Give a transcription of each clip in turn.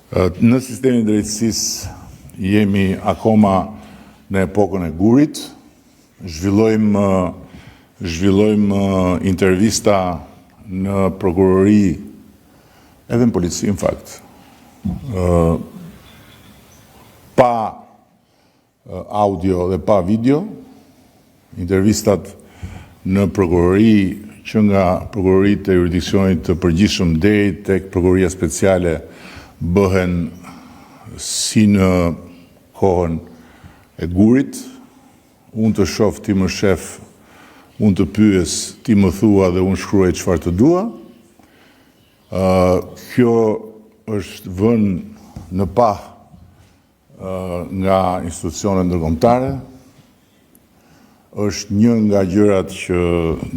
Në sistemin e drejtësisë jemi akoma në epokën e gurit. Zhvillojmë intervista në prokurori edhe në polici, në fakt. Pa audio dhe pa video, intervistat në prokurori që nga prokurorit e jurisdiksionit të përgjithshëm deri tek prokuroria speciale bëhen si në kohën e gurit. Unë të shoh, ti më shef, unë të pyes, ti më thua dhe unë shkruaj çfarë të dua. Kjo është vënë në pah nga institucionet ndërkombëtare. Është një nga gjërat që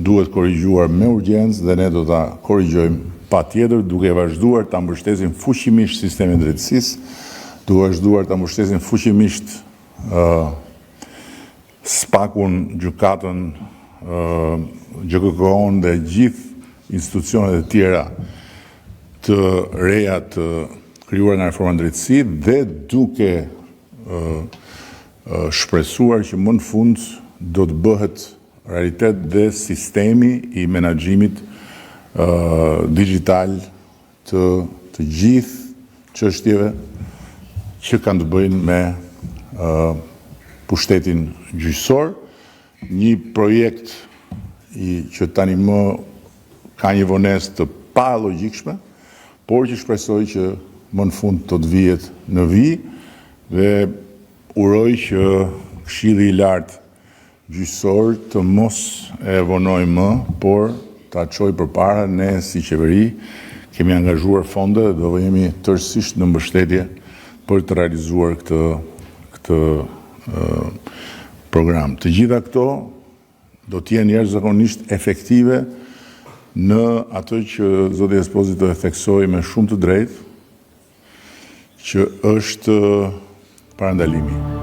duhet korrigjuar me urgjencë dhe ne do ta korrigjojmë patjetër, duke vazhduar ta mbështesim fuqimisht sistemin e drejtësisë, duke vazhduar ta mbështesim fuqimisht SPAK-un, gjykatën, GKK-on dhe gjithë institucionet e tjera të reja të krijuar nga reforma e drejtësisë dhe duke shpresuar që më në fund do të bëhet realitet dhe sistemi i menaxhimit digital të gjithë çështjeve që kanë të bëjnë me pushtetin gjyqësor. Një projekt që tani më ka një vonesë të pa logjikshme, por që shpresoj që më në fund të vihet në vijë dhe uroj që Këshilli i Lartë gjyqësor të mos e vonoj më, por ta çojë përpara. Ne si qeveri kemi angazhuar fonde dhe do jemi tërësisht në mbështetje për të realizuar këtë program. Të gjitha këto do të jenë jashtëzakonisht efektive në atë që zoti Esposito e theksoi me shumë të drejtë, që është parandalimi.